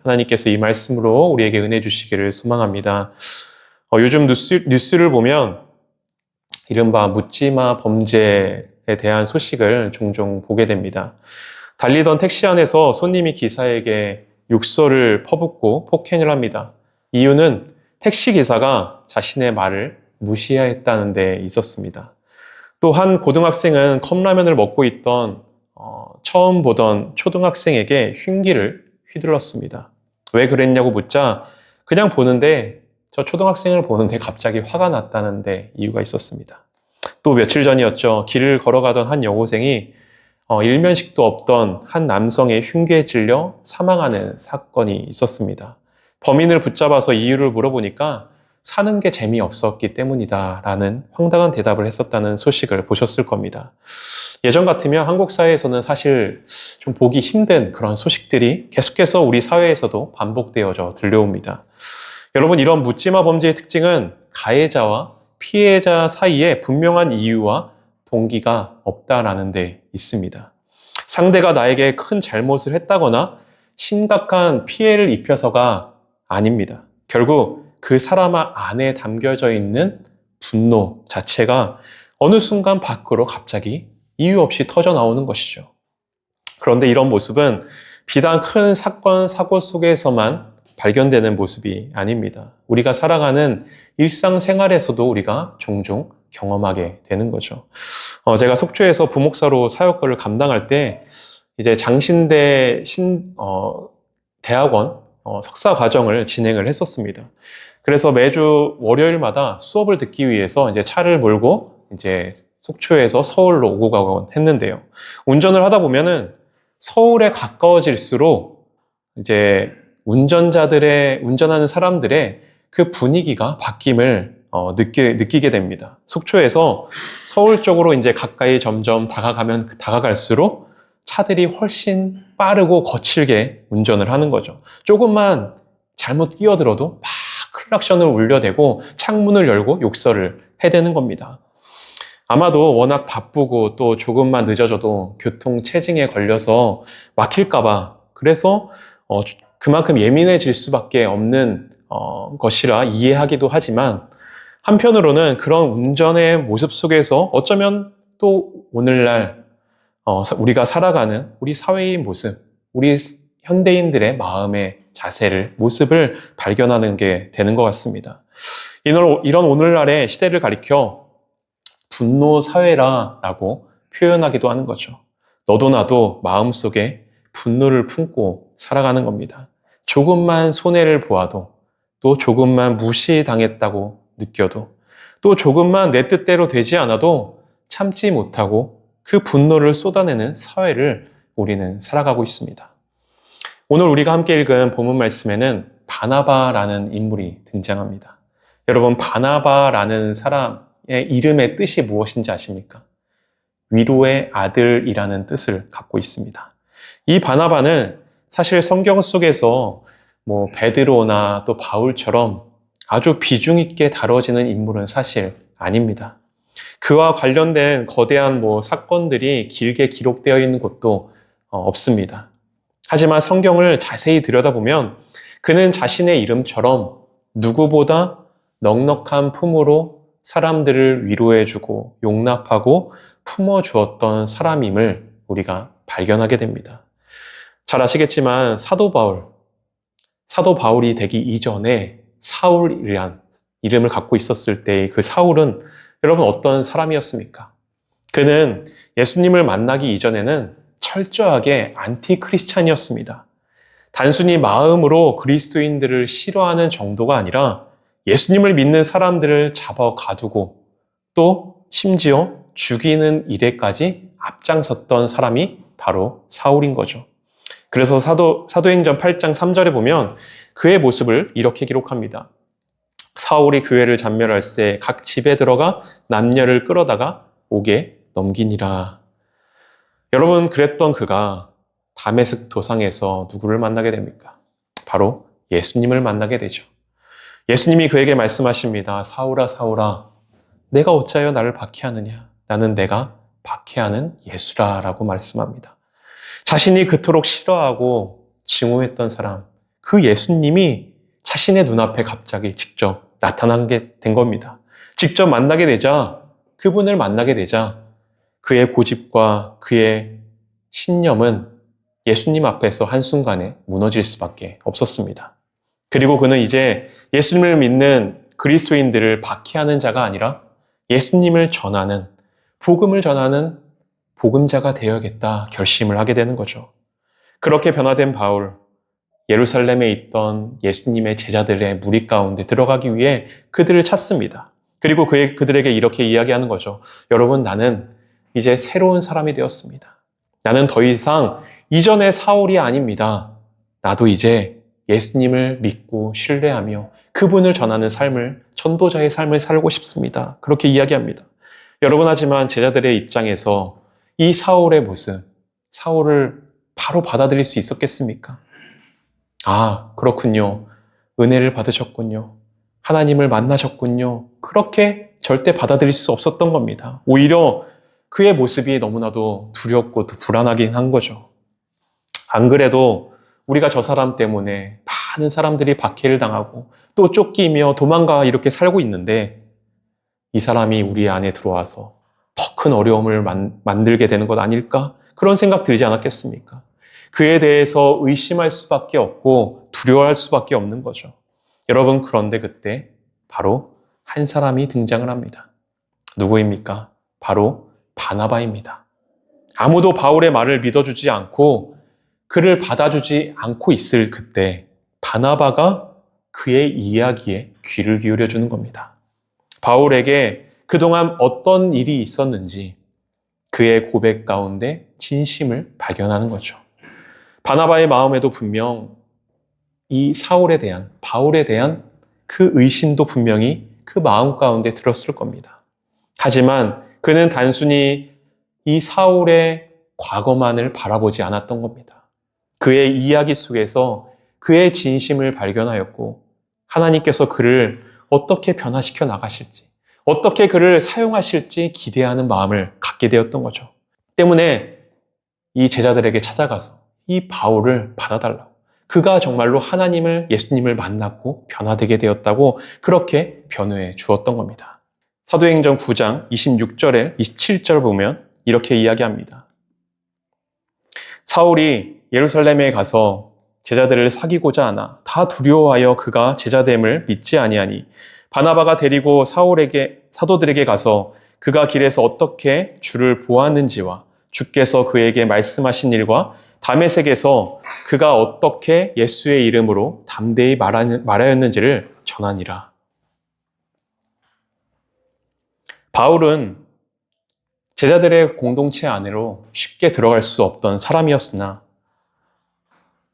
하나님께서 이 말씀으로 우리에게 은혜 주시기를 소망합니다. 요즘 뉴스를 보면 이른바 묻지마 범죄에 대한 소식을 종종 보게 됩니다. 달리던 택시 안에서 손님이 기사에게 욕설을 퍼붓고 폭행을 합니다. 이유는 택시 기사가 자신의 말을 무시했다는 데 있었습니다. 또 한 고등학생은 컵라면을 먹고 있던 처음 보던 초등학생에게 흉기를 휘둘렀습니다. 왜 그랬냐고 묻자 그냥 보는데 저 초등학생을 보는데 갑자기 화가 났다는 데 이유가 있었습니다. 또 며칠 전이었죠. 길을 걸어가던 한 여고생이 일면식도 없던 한 남성의 흉기에 찔려 사망하는 사건이 있었습니다. 범인을 붙잡아서 이유를 물어보니까 사는 게 재미없었기 때문이다 라는 황당한 대답을 했었다는 소식을 보셨을 겁니다. 예전 같으면 한국 사회에서는 사실 좀 보기 힘든 그런 소식들이 계속해서 우리 사회에서도 반복되어져 들려옵니다. 여러분, 이런 묻지마 범죄의 특징은 가해자와 피해자 사이에 분명한 이유와 동기가 없다라는 데 있습니다. 상대가 나에게 큰 잘못을 했다거나 심각한 피해를 입혀서가 아닙니다. 결국 그 사람 안에 담겨져 있는 분노 자체가 어느 순간 밖으로 갑자기 이유 없이 터져 나오는 것이죠. 그런데 이런 모습은 비단 큰 사건, 사고 속에서만 발견되는 모습이 아닙니다. 우리가 살아가는 일상생활에서도 우리가 종종 경험하게 되는 거죠. 제가 속초에서 부목사로 사역을 감당할 때 이제 장신대 대학원 석사 과정을 진행을 했었습니다. 그래서 매주 월요일마다 수업을 듣기 위해서 이제 차를 몰고 이제 속초에서 서울로 오고 가곤 했는데요. 운전을 하다 보면은 서울에 가까워질수록 이제 운전하는 사람들의 그 분위기가 바뀜을 느끼게 됩니다. 속초에서 서울 쪽으로 이제 가까이 점점 다가갈수록 차들이 훨씬 빠르고 거칠게 운전을 하는 거죠. 조금만 잘못 끼어들어도 막 클락션을 울려대고 창문을 열고 욕설을 해대는 겁니다. 아마도 워낙 바쁘고 또 조금만 늦어져도 교통 체증에 걸려서 막힐까봐 그래서 그만큼 예민해질 수밖에 없는 것이라 이해하기도 하지만 한편으로는 그런 운전의 모습 속에서 어쩌면 또 오늘날 우리가 살아가는 우리 사회의 모습, 우리 현대인들의 마음의 자세를, 모습을 발견하는 게 되는 것 같습니다. 이런 오늘날의 시대를 가리켜 분노 사회라고 표현하기도 하는 거죠. 너도 나도 마음속에 분노를 품고 살아가는 겁니다. 조금만 손해를 보아도, 또 조금만 무시당했다고 느껴도, 또 조금만 내 뜻대로 되지 않아도 참지 못하고 그 분노를 쏟아내는 사회를 우리는 살아가고 있습니다. 오늘 우리가 함께 읽은 본문 말씀에는 바나바라는 인물이 등장합니다. 여러분, 바나바라는 사람의 이름의 뜻이 무엇인지 아십니까? 위로의 아들이라는 뜻을 갖고 있습니다. 이 바나바는 사실 성경 속에서 베드로나 또 바울처럼 아주 비중 있게 다뤄지는 인물은 사실 아닙니다. 그와 관련된 거대한 사건들이 길게 기록되어 있는 곳도 없습니다. 하지만 성경을 자세히 들여다보면 그는 자신의 이름처럼 누구보다 넉넉한 품으로 사람들을 위로해주고 용납하고 품어주었던 사람임을 우리가 발견하게 됩니다. 잘 아시겠지만 사도 바울이 되기 이전에 사울이란 이름을 갖고 있었을 때 그 사울은 여러분 어떤 사람이었습니까? 그는 예수님을 만나기 이전에는 철저하게 안티크리스찬이었습니다. 단순히 마음으로 그리스도인들을 싫어하는 정도가 아니라 예수님을 믿는 사람들을 잡아 가두고 또 심지어 죽이는 일에까지 앞장섰던 사람이 바로 사울인 거죠. 그래서 사도행전 8장 3절에 보면 그의 모습을 이렇게 기록합니다. 사울이 교회를 잔멸할새 각 집에 들어가 남녀를 끌어다가 옥에 넘기니라. 여러분, 그랬던 그가 다메섹 도상에서 누구를 만나게 됩니까? 바로 예수님을 만나게 되죠. 예수님이 그에게 말씀하십니다. 사울아, 사울아, 내가 어찌하여 나를 박해하느냐? 나는 내가 박해하는 예수라 라고 말씀합니다. 자신이 그토록 싫어하고 증오했던 사람, 그 예수님이 자신의 눈앞에 갑자기 직접 나타나게 된 겁니다. 직접 만나게 되자, 그분을 만나게 되자 그의 고집과 그의 신념은 예수님 앞에서 한순간에 무너질 수밖에 없었습니다. 그리고 그는 이제 예수님을 믿는 그리스도인들을 박해하는 자가 아니라 예수님을 전하는, 복음을 전하는 복음자가 되어야겠다 결심을 하게 되는 거죠. 그렇게 변화된 바울, 예루살렘에 있던 예수님의 제자들의 무리 가운데 들어가기 위해 그들을 찾습니다. 그리고 그들에게 이렇게 이야기하는 거죠. 여러분, 나는 이제 새로운 사람이 되었습니다. 나는 더 이상 이전의 사울이 아닙니다. 나도 이제 예수님을 믿고 신뢰하며 그분을 전하는 삶을, 전도자의 삶을 살고 싶습니다. 그렇게 이야기합니다. 여러분, 하지만 제자들의 입장에서 이 사울의 모습, 사울을 바로 받아들일 수 있었겠습니까? 아, 그렇군요. 은혜를 받으셨군요. 하나님을 만나셨군요. 그렇게 절대 받아들일 수 없었던 겁니다. 오히려 그의 모습이 너무나도 두렵고 또 불안하긴 한 거죠. 안 그래도 우리가 저 사람 때문에 많은 사람들이 박해를 당하고 또 쫓기며 도망가 이렇게 살고 있는데 이 사람이 우리 안에 들어와서 더 큰 어려움을 만들게 되는 것 아닐까? 그런 생각 들지 않았겠습니까? 그에 대해서 의심할 수밖에 없고 두려워할 수밖에 없는 거죠. 여러분, 그런데 그때 바로 한 사람이 등장을 합니다. 누구입니까? 바로 바나바입니다. 아무도 바울의 말을 믿어주지 않고 그를 받아주지 않고 있을 그때 바나바가 그의 이야기에 귀를 기울여 주는 겁니다. 바울에게 그동안 어떤 일이 있었는지 그의 고백 가운데 진심을 발견하는 거죠. 바나바의 마음에도 분명 이 사울에 대한, 바울에 대한 그 의심도 분명히 그 마음 가운데 들었을 겁니다. 하지만 그는 단순히 이 사울의 과거만을 바라보지 않았던 겁니다. 그의 이야기 속에서 그의 진심을 발견하였고 하나님께서 그를 어떻게 변화시켜 나가실지, 어떻게 그를 사용하실지 기대하는 마음을 갖게 되었던 거죠. 때문에 이 제자들에게 찾아가서 이 바울을 받아달라고, 그가 정말로 하나님을, 예수님을 만났고 변화되게 되었다고 그렇게 변호해 주었던 겁니다. 사도행전 9장 26절에 27절 보면 이렇게 이야기합니다. 사울이 예루살렘에 가서 제자들을 사귀고자 하나 다 두려워하여 그가 제자됨을 믿지 아니하니 바나바가 데리고 사도들에게 가서 그가 길에서 어떻게 주를 보았는지와 주께서 그에게 말씀하신 일과 다메섹에서 그가 어떻게 예수의 이름으로 담대히 말하였는지를 전하니라. 바울은 제자들의 공동체 안으로 쉽게 들어갈 수 없던 사람이었으나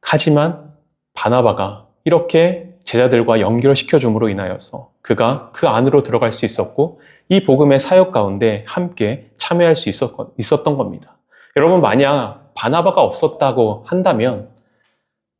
하지만 바나바가 이렇게 제자들과 연결시켜 줌으로 인하여서 그가 그 안으로 들어갈 수 있었고 이 복음의 사역 가운데 함께 참여할 수 있었던 겁니다. 여러분, 만약 바나바가 없었다고 한다면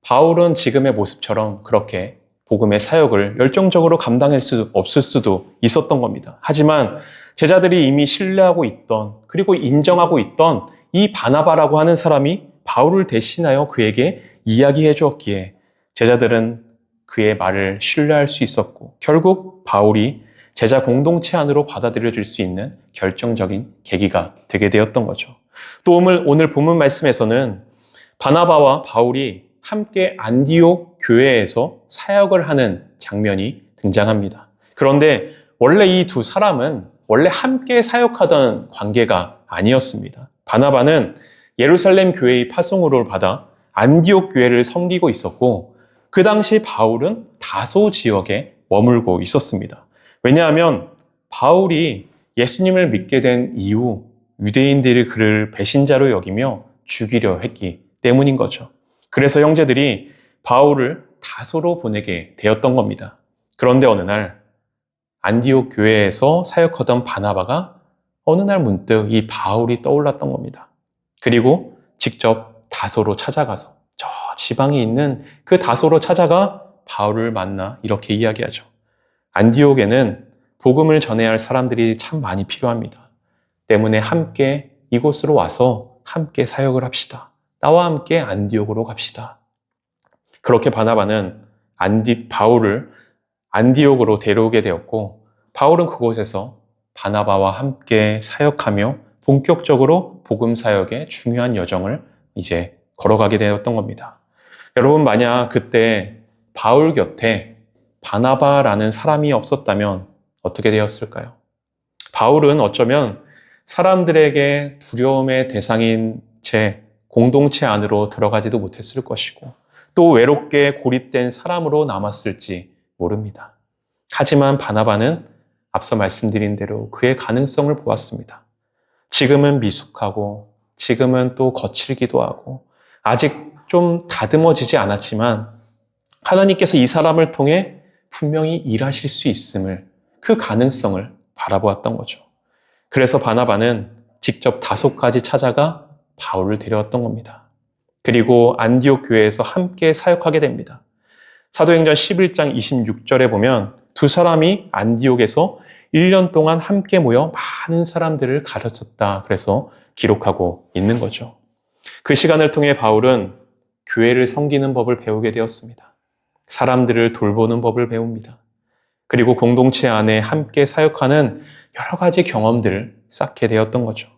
바울은 지금의 모습처럼 그렇게 복음의 사역을 열정적으로 감당할 수 없을 수도 있었던 겁니다. 하지만 제자들이 이미 신뢰하고 있던, 그리고 인정하고 있던 이 바나바라고 하는 사람이 바울을 대신하여 그에게 이야기해 주었기에 제자들은 그의 말을 신뢰할 수 있었고 결국 바울이 제자 공동체 안으로 받아들여질 수 있는 결정적인 계기가 되게 되었던 거죠. 또 오늘 본문 말씀에서는 바나바와 바울이 함께 안디옥 교회에서 사역을 하는 장면이 등장합니다. 그런데 원래 이 두 사람은 원래 함께 사역하던 관계가 아니었습니다. 바나바는 예루살렘 교회의 파송으로 받아 안디옥 교회를 섬기고 있었고 그 당시 바울은 다소 지역에 머물고 있었습니다. 왜냐하면 바울이 예수님을 믿게 된 이후 유대인들이 그를 배신자로 여기며 죽이려 했기 때문인 거죠. 그래서 형제들이 바울을 다소로 보내게 되었던 겁니다. 그런데 어느 날 안디옥 교회에서 사역하던 바나바가 어느 날 문득 이 바울이 떠올랐던 겁니다. 그리고 직접 다소로 찾아가서 저 지방에 있는 그 다소로 찾아가 바울을 만나 이렇게 이야기하죠. 안디옥에는 복음을 전해야 할 사람들이 참 많이 필요합니다. 때문에 함께 이곳으로 와서 함께 사역을 합시다. 나와 함께 안디옥으로 갑시다. 그렇게 바나바는 바울을 안디옥으로 데려오게 되었고, 바울은 그곳에서 바나바와 함께 사역하며 본격적으로 복음 사역의 중요한 여정을 이제 걸어가게 되었던 겁니다. 여러분, 만약 그때 바울 곁에 바나바라는 사람이 없었다면 어떻게 되었을까요? 바울은 어쩌면 사람들에게 두려움의 대상인 채 공동체 안으로 들어가지도 못했을 것이고, 또 외롭게 고립된 사람으로 남았을지 모릅니다. 하지만 바나바는 앞서 말씀드린 대로 그의 가능성을 보았습니다. 지금은 미숙하고, 지금은 또 거칠기도 하고, 아직 좀 다듬어지지 않았지만 하나님께서 이 사람을 통해 분명히 일하실 수 있음을, 그 가능성을 바라보았던 거죠. 그래서 바나바는 직접 다소까지 찾아가 바울을 데려왔던 겁니다. 그리고 안디옥 교회에서 함께 사역하게 됩니다. 사도행전 11장 26절에 보면 두 사람이 안디옥에서 1년 동안 함께 모여 많은 사람들을 가르쳤다. 그래서 기록하고 있는 거죠. 그 시간을 통해 바울은 교회를 섬기는 법을 배우게 되었습니다. 사람들을 돌보는 법을 배웁니다. 그리고 공동체 안에 함께 사역하는 여러 가지 경험들을 쌓게 되었던 거죠.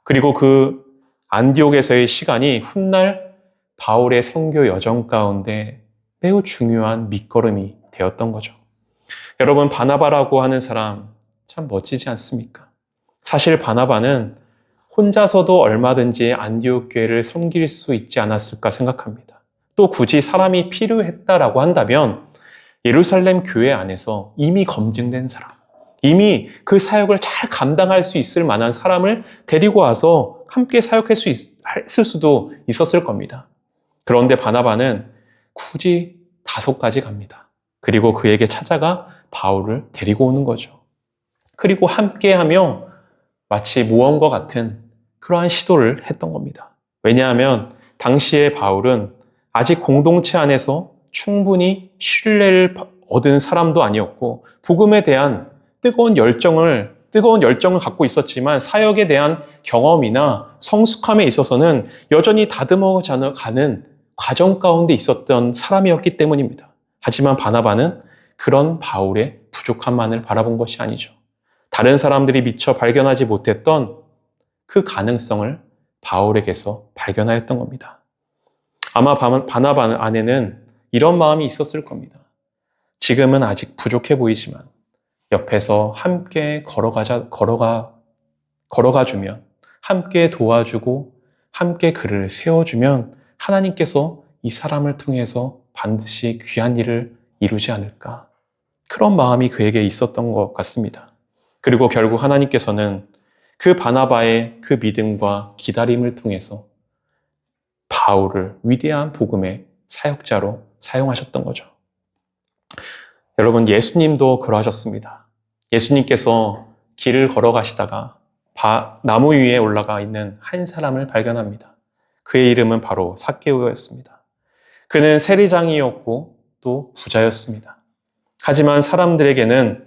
그리고 그 안디옥에서의 시간이 훗날 바울의 선교 여정 가운데 매우 중요한 밑거름이 되었던 거죠. 여러분, 바나바라고 하는 사람 참 멋지지 않습니까? 사실 바나바는 혼자서도 얼마든지 안디옥 교회를 섬길 수 있지 않았을까 생각합니다. 또 굳이 사람이 필요했다라고 한다면 예루살렘 교회 안에서 이미 검증된 사람, 이미 그 사역을 잘 감당할 수 있을 만한 사람을 데리고 와서 함께 사역했을 수도 있었을 겁니다. 그런데 바나바는 굳이 다소까지 갑니다. 그리고 그에게 찾아가 바울을 데리고 오는 거죠. 그리고 함께하며 마치 모험과 같은 그러한 시도를 했던 겁니다. 왜냐하면 당시에 바울은 아직 공동체 안에서 충분히 신뢰를 얻은 사람도 아니었고, 복음에 대한 뜨거운 열정을 갖고 있었지만 사역에 대한 경험이나 성숙함에 있어서는 여전히 다듬어가는 과정 가운데 있었던 사람이었기 때문입니다. 하지만 바나바는 그런 바울의 부족함만을 바라본 것이 아니죠. 다른 사람들이 미처 발견하지 못했던 그 가능성을 바울에게서 발견하였던 겁니다. 아마 바나바 안에는 이런 마음이 있었을 겁니다. 지금은 아직 부족해 보이지만 옆에서 함께 걸어가 주면, 함께 도와주고 함께 그를 세워주면 하나님께서 이 사람을 통해서 반드시 귀한 일을 이루지 않을까. 그런 마음이 그에게 있었던 것 같습니다. 그리고 결국 하나님께서는 그 바나바의 그 믿음과 기다림을 통해서 바울을 위대한 복음의 사역자로 사용하셨던 거죠. 여러분, 예수님도 그러하셨습니다. 예수님께서 길을 걸어가시다가 나무 위에 올라가 있는 한 사람을 발견합니다. 그의 이름은 바로 삭개오였습니다. 그는 세리장이었고 또 부자였습니다. 하지만 사람들에게는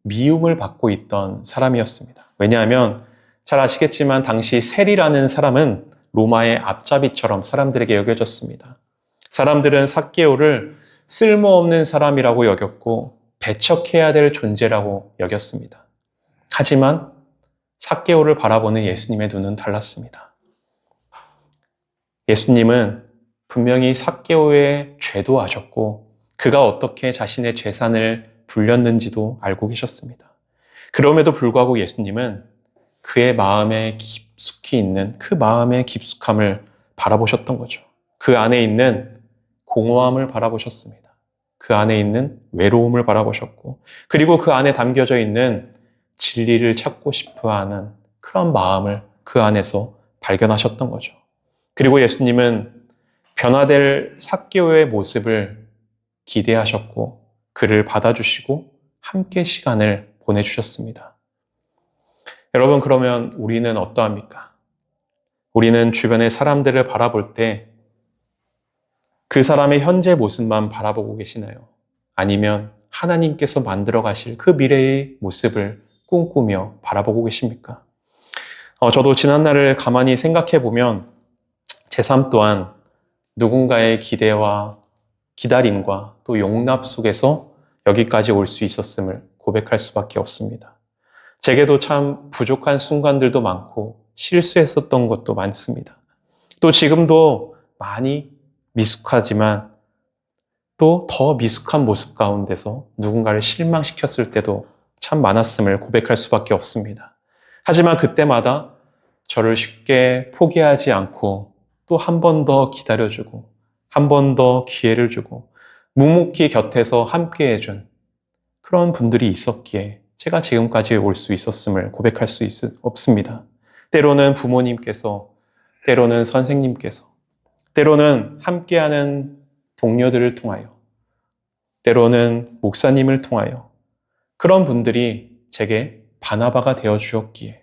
미움을 받고 있던 사람이었습니다. 왜냐하면 잘 아시겠지만 당시 세리라는 사람은 로마의 앞잡이처럼 사람들에게 여겨졌습니다. 사람들은 삭개오를 쓸모없는 사람이라고 여겼고 배척해야 될 존재라고 여겼습니다. 하지만 삭개오를 바라보는 예수님의 눈은 달랐습니다. 예수님은 분명히 삭개오의 죄도 아셨고 그가 어떻게 자신의 재산을 불렸는지도 알고 계셨습니다. 그럼에도 불구하고 예수님은 그의 마음에 깊숙이 있는 그 마음의 깊숙함을 바라보셨던 거죠. 그 안에 있는 공허함을 바라보셨습니다. 그 안에 있는 외로움을 바라보셨고, 그리고 그 안에 담겨져 있는 진리를 찾고 싶어 하는 그런 마음을 그 안에서 발견하셨던 거죠. 그리고 예수님은 변화될 삭개오의 모습을 기대하셨고, 그를 받아주시고 함께 시간을 보내주셨습니다. 여러분, 그러면 우리는 어떠합니까? 우리는 주변의 사람들을 바라볼 때 그 사람의 현재 모습만 바라보고 계시나요? 아니면 하나님께서 만들어 가실 그 미래의 모습을 꿈꾸며 바라보고 계십니까? 저도 지난날을 가만히 생각해 보면 제 삶 또한 누군가의 기대와 기다림과 또 용납 속에서 여기까지 올 수 있었음을 고백할 수밖에 없습니다. 제게도 참 부족한 순간들도 많고 실수했었던 것도 많습니다. 또 지금도 많이 미숙하지만 또 더 미숙한 모습 가운데서 누군가를 실망시켰을 때도 참 많았음을 고백할 수밖에 없습니다. 하지만 그때마다 저를 쉽게 포기하지 않고 또 한 번 더 기다려주고 한 번 더 기회를 주고 묵묵히 곁에서 함께 해준 그런 분들이 있었기에 제가 지금까지 올 수 있었음을 고백할 수 없습니다. 때로는 부모님께서, 때로는 선생님께서, 때로는 함께하는 동료들을 통하여, 때로는 목사님을 통하여 그런 분들이 제게 바나바가 되어 주었기에,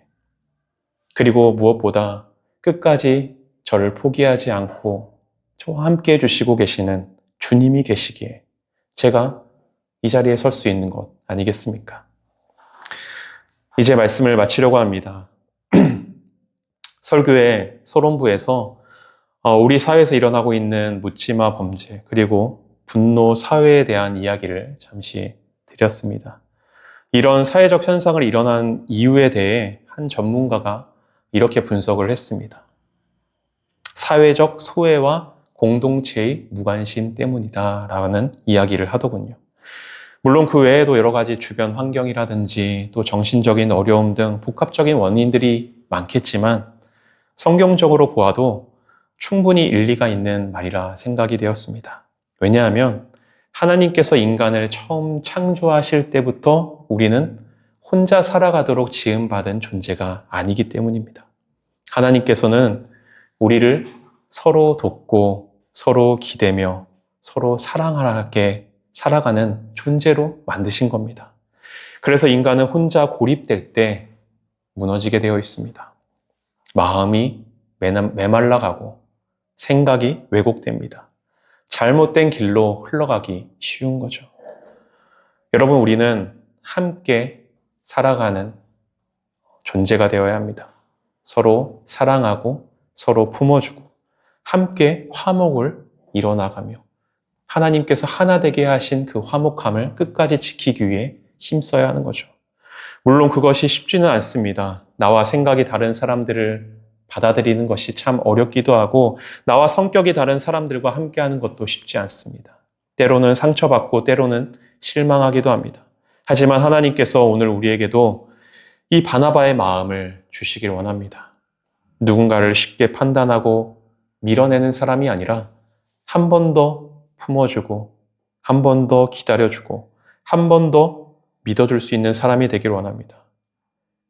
그리고 무엇보다 끝까지 저를 포기하지 않고 저와 함께 해주시고 계시는 주님이 계시기에 제가 이 자리에 설 수 있는 것 아니겠습니까? 이제 말씀을 마치려고 합니다. 설교의 서론부에서 우리 사회에서 일어나고 있는 묻지마 범죄 그리고 분노 사회에 대한 이야기를 잠시 드렸습니다. 이런 사회적 현상을 일어난 이유에 대해 한 전문가가 이렇게 분석을 했습니다. 사회적 소외와 공동체의 무관심 때문이다라는 이야기를 하더군요. 물론 그 외에도 여러 가지 주변 환경이라든지 또 정신적인 어려움 등 복합적인 원인들이 많겠지만 성경적으로 보아도 충분히 일리가 있는 말이라 생각이 되었습니다. 왜냐하면 하나님께서 인간을 처음 창조하실 때부터 우리는 혼자 살아가도록 지음받은 존재가 아니기 때문입니다. 하나님께서는 우리를 서로 돕고 서로 기대며 서로 사랑하게 살아가는 존재로 만드신 겁니다. 그래서 인간은 혼자 고립될 때 무너지게 되어 있습니다. 마음이 메말라가고 생각이 왜곡됩니다. 잘못된 길로 흘러가기 쉬운 거죠. 여러분, 우리는 함께 살아가는 존재가 되어야 합니다. 서로 사랑하고 서로 품어주고 함께 화목을 이뤄나가며 하나님께서 하나 되게 하신 그 화목함을 끝까지 지키기 위해 힘써야 하는 거죠. 물론 그것이 쉽지는 않습니다. 나와 생각이 다른 사람들을 받아들이는 것이 참 어렵기도 하고 나와 성격이 다른 사람들과 함께하는 것도 쉽지 않습니다. 때로는 상처받고 때로는 실망하기도 합니다. 하지만 하나님께서 오늘 우리에게도 이 바나바의 마음을 주시길 원합니다. 누군가를 쉽게 판단하고 밀어내는 사람이 아니라 한 번 더 품어주고 한 번 더 기다려주고 한 번 더 믿어줄 수 있는 사람이 되길 원합니다.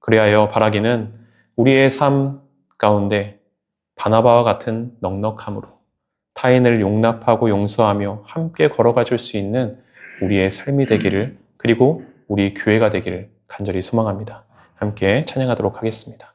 그리하여 바라기는 우리의 삶 가운데 바나바와 같은 넉넉함으로 타인을 용납하고 용서하며 함께 걸어가 줄 수 있는 우리의 삶이 되기를 그리고 우리 교회가 되기를 간절히 소망합니다. 함께 찬양하도록 하겠습니다.